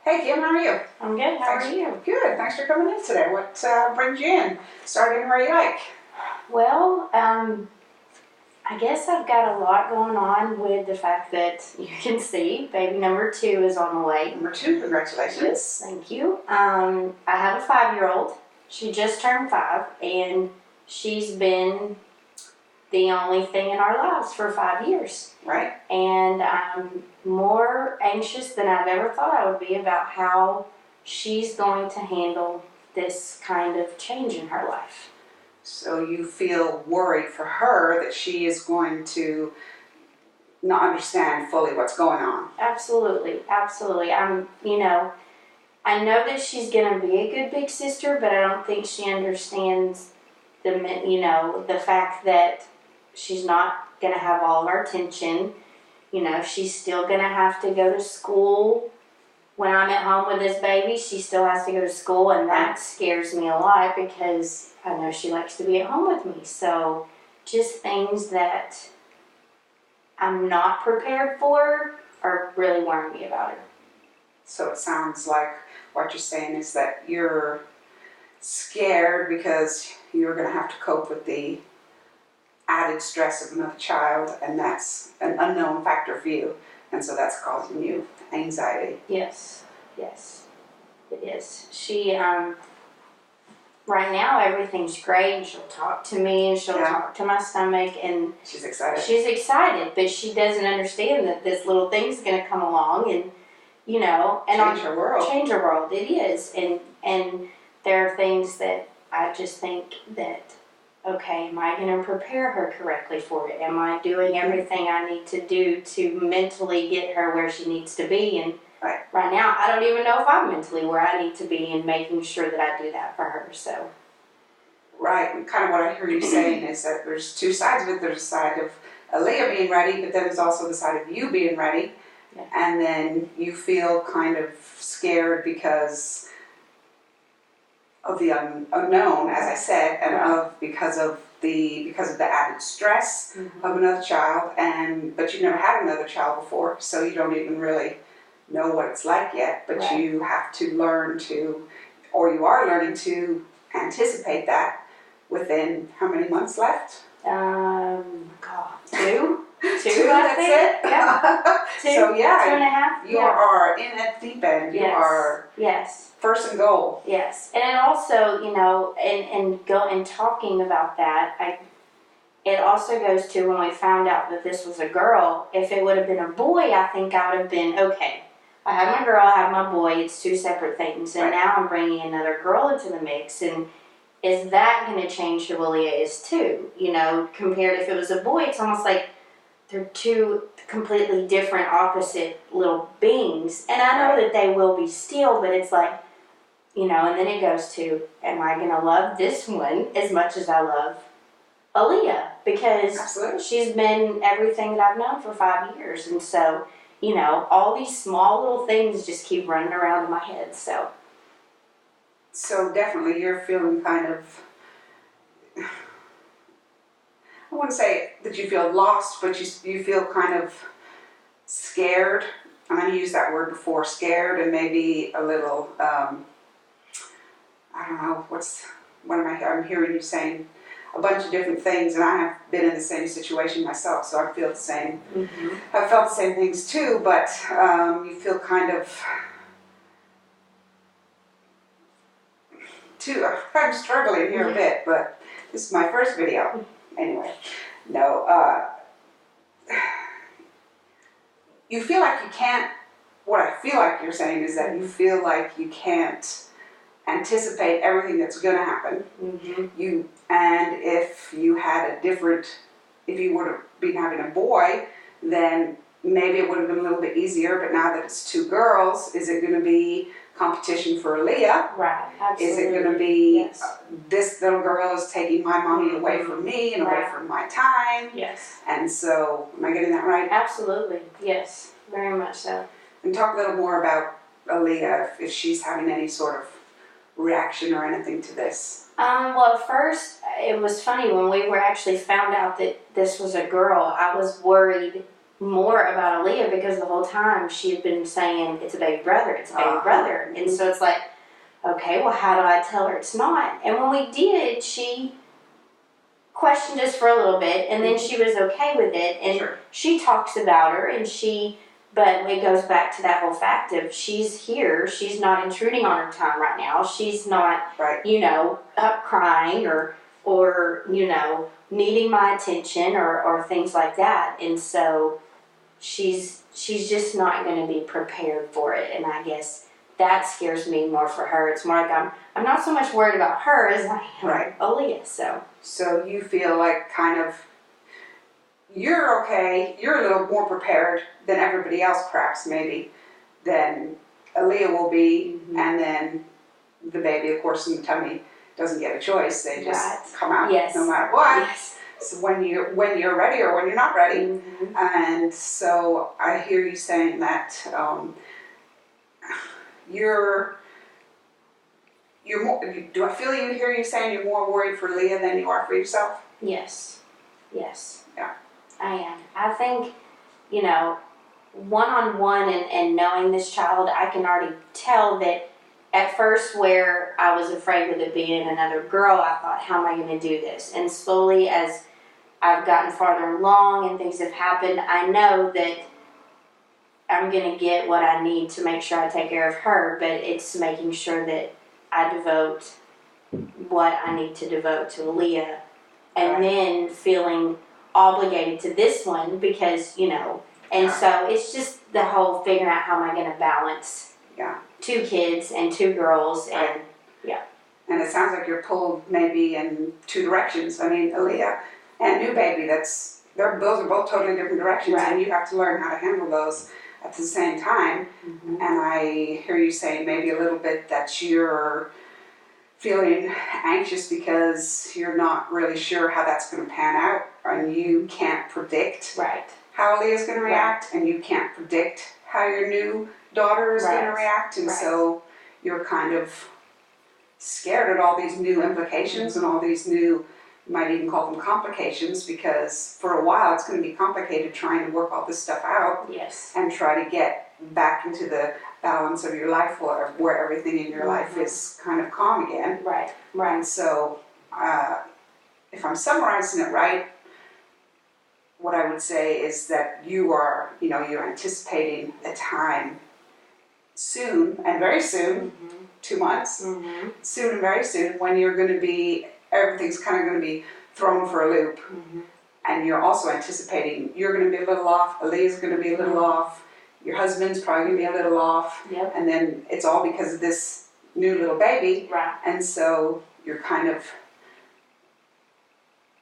Hey Kim, how are you? I'm good. How are you? Good. Thanks for coming in today. What brings you in? Starting where you like. Well, I guess I've got a lot going on with the fact that you can see baby number 2 is on the way. Number 2, congratulations. Yes, thank you. I have a 5-year-old. She just turned 5, and she's been the only thing in our lives for 5 years. Right. And I'm more anxious than I've ever thought I would be about how she's going to handle this kind of change in her life. So you feel worried for her that she is going to not understand fully what's going on. Absolutely. I know that she's going to be a good big sister, but I don't think she understands the fact that she's not going to have all of our attention. She's still going to have to go to school. When I'm at home with this baby, she still has to go to school, and that scares me a lot because I know she likes to be at home with me. So just things that I'm not prepared for are really worrying me about her. So it sounds like what you're saying is that you're scared because you're going to have to cope with the added stress of another child, and that's an unknown factor for you, and so that's causing you anxiety. Yes, it is. She, right now everything's great, and she'll talk to me, and she'll talk to my stomach, and she's excited. She's excited, but she doesn't understand that this little thing's going to come along, and change her world. Change her world. It is, and there are things that I just think that, okay, am I going to prepare her correctly for it? Am I doing everything I need to do to mentally get her where she needs to be? And right now, I don't even know if I'm mentally where I need to be in making sure that I do that for her. So. Right, and kind of what I hear you saying is that there's two sides of it. There's the side of Aaliyah being ready, but then there's also the side of you being ready. Yeah. And then you feel kind of scared because of the unknown, as I said, and because of the added stress of another child, but you've never had another child before, so you don't even really know what it's like yet. But you have to learn to, or you are learning to anticipate that within how many months left? 2. 2, that's it? Yeah. 2, So 2.5. You are in at deep end. You are first and goal. Yes. And it also, and talking about that, it also goes to when we found out that this was a girl. If it would have been a boy, I think I would have been, okay, I have my girl, I have my boy, it's 2 separate things. And now I'm bringing another girl into the mix, and is that going to change who Aaliyah is too? Compared if it was a boy, it's almost like they're 2 completely different, opposite little beings. And I know that they will be still, but it's like, and then it goes to, am I going to love this one as much as I love Aaliyah? Because she's been everything that I've known for 5 years. And so, all these small little things just keep running around in my head, so. So definitely you're feeling kind of, I wouldn't say that you feel lost, but you feel kind of scared. I'm going to use that word before, scared, and maybe a little, I don't know, I'm hearing you saying a bunch of different things, and I have been in the same situation myself, so I feel the same. I've felt the same things too, but you feel kind of, I'm struggling here a bit, but this is my first video. Anyway, you feel like you can't, what I feel like you're saying is that you feel like you can't anticipate everything that's going to happen. And if you would have been having a boy, then maybe it would have been a little bit easier, but now that it's 2 girls, is it going to be competition for Aaliyah? Right, absolutely. Is it going to be, this little girl is taking my mommy away from me and away from my time? Yes. And so, am I getting that right? Absolutely, yes, very much so. And talk a little more about Aaliyah, if she's having any sort of reaction or anything to this. Well, at first, it was funny when we were actually found out that this was a girl. I was worried more about Aaliyah because the whole time she had been saying it's a baby brother, it's a baby brother. And so it's like, okay, well, how do I tell her it's not? And when we did, she questioned us for a little bit, and then she was okay with it. And Sure. she talks about her, and but it goes back to that whole fact of she's here, she's not intruding on her time right now, she's not, Right. up crying or needing my attention or things like that. And so she's just not going to be prepared for it. And I guess that scares me more for her. It's more like I'm not so much worried about her as I am Right. Aaliyah. So you feel like kind of you're okay, you're a little more prepared than everybody else perhaps maybe than Aaliyah will be, and then the baby of course in the tummy doesn't get a choice, they just Right. come out Yes. no matter what. Yes. So when you're ready or when you're not ready. Mm-hmm. And so I hear you saying that you're more, do I feel you hear you saying you're more worried for Leah than you are for yourself? Yes. Yes. Yeah. I am. I think, one-on-one and knowing this child, I can already tell that at first where I was afraid with it being another girl, I thought, how am I going to do this? And slowly as I've gotten farther along and things have happened, I know that I'm going to get what I need to make sure I take care of her, but it's making sure that I devote what I need to devote to Aaliyah, and Right. then feeling obligated to this one because, and so it's just the whole figuring out how am I going to balance Yeah. 2 kids and 2 girls and And it sounds like you're pulled maybe in 2 directions. I mean, Aaliyah and new baby, those are both totally different directions, Right. and you have to learn how to handle those at the same time. Mhm. And I hear you saying maybe a little bit that you're feeling anxious because you're not really sure how that's going to pan out, and you can't predict Right. how Aaliyah's going to react, and you can't predict how your new daughter is going to Right. react, and Right. so you're kind of scared at all these new implications and all these new, you might even call them complications, because for a while it's going to be complicated trying to work all this stuff out Yes. and try to get back into the balance of your life where everything in your life is kind of calm again. Right. Right. And so, if I'm summarizing it right, what I would say is that you're anticipating a time soon, and very soon, 2 months, Mm-hmm. soon and very soon, when everything's kind of going to be thrown for a loop. Mm-hmm. And you're also anticipating you're going to be a little off, Aaliyah's going to be a little off, your husband's probably going to be a little off, Yep. and then it's all because of this new little baby. Right. And so you're kind of,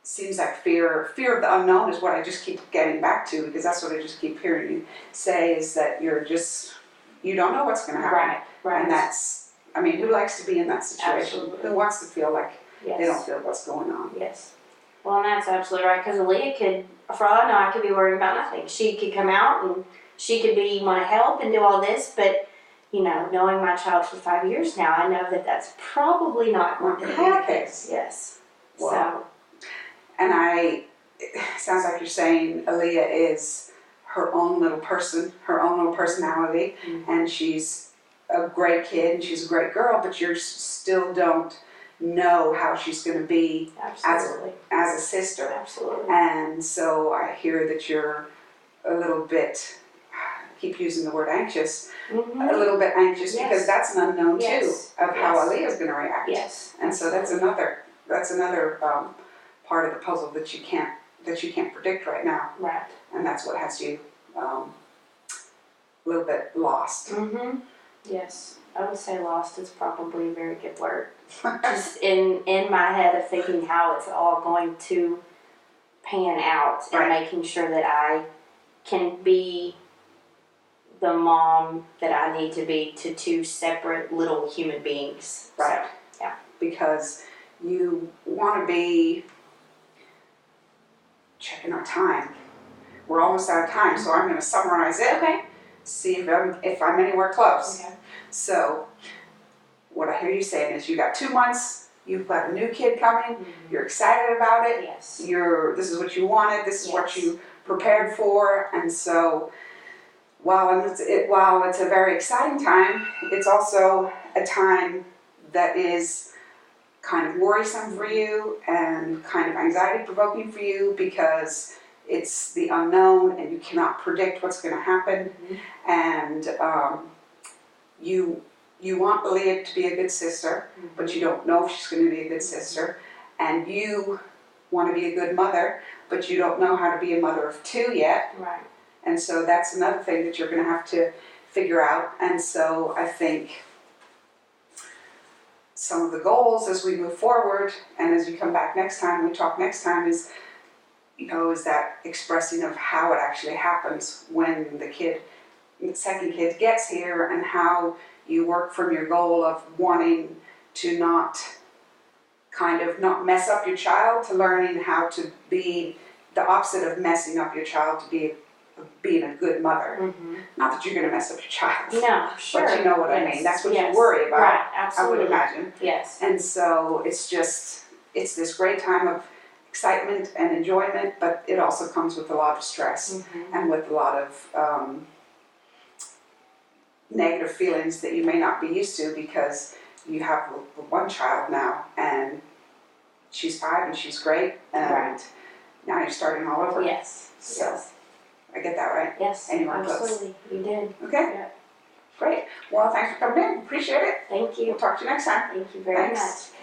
seems like fear of the unknown is what I just keep getting back to, because that's what I just keep hearing you say, is that you don't know what's going to happen. Right. Right. And that's, who likes to be in that situation? Absolutely. Who wants to feel like Yes. they don't feel what's going on? Yes. Well, and that's absolutely right, because Aaliyah could, for all I know, I could be worrying about nothing. She could come out and she could want to help and do all this, but, knowing my child for 5 years now, I know that that's probably not going to happen. Yes. Wow. And it sounds like you're saying Aaliyah is her own little person, her own little personality, and she's a great kid and she's a great girl, but you still don't know how she's going to be Absolutely. as a sister. Absolutely. And so I hear that you're a little bit, I keep using the word anxious, Mm-hmm. a little bit anxious, Yes. because that's an unknown Yes. too of how Yes. Aaliyah's going to react. Yes. And so that's another part of the puzzle that you can't predict right now, Right. and that's what has you a little bit lost. Mm-hmm. Yes. I would say lost is probably a very good word. Just in my head of thinking how it's all going to pan out and Right. making sure that I can be the mom that I need to be to 2 separate little human beings. Right. So, yeah. Because you want to be checking our time. We're almost out of time, so I'm going to summarize it. Okay. See if I'm anywhere close. Okay. So, what I hear you saying is you got 2 months, you've got a new kid coming, Mm-hmm. you're excited about it, Yes. this is what you wanted, this is what Yes. you prepared for. And so while it's a very exciting time, it's also a time that is kind of worrisome for you and kind of anxiety provoking for you, because it's the unknown and you cannot predict what's going to happen. And you want Aaliyah to be a good sister, but you don't know if she's going to be a good sister. And you want to be a good mother, but you don't know how to be a mother of two yet. Right. And so that's another thing that you're going to have to figure out. And so I think some of the goals as we move forward and as you come back next time, we talk next time, is, is that expressing of how it actually happens when the second kid gets here, and how you work from your goal of wanting to not mess up your child, to learning how to be the opposite of messing up your child, to being a good mother. Not that you're going to mess up your child. No, sure. But you know what I mean. That's what you worry about. Right, absolutely. I would imagine. Yes. And so it's this great time of excitement and enjoyment, but it also comes with a lot of stress and with a lot of negative feelings that you may not be used to, because you have one child now, and she's 5 and she's great, and now you're starting all over. Yes. So yes. I get that right? Yes. And you were close. Absolutely. You did. Okay. Yeah. Great. Well, thanks for coming in. Appreciate it. Thank you. We'll talk to you next time. Thank you very Thanks. much.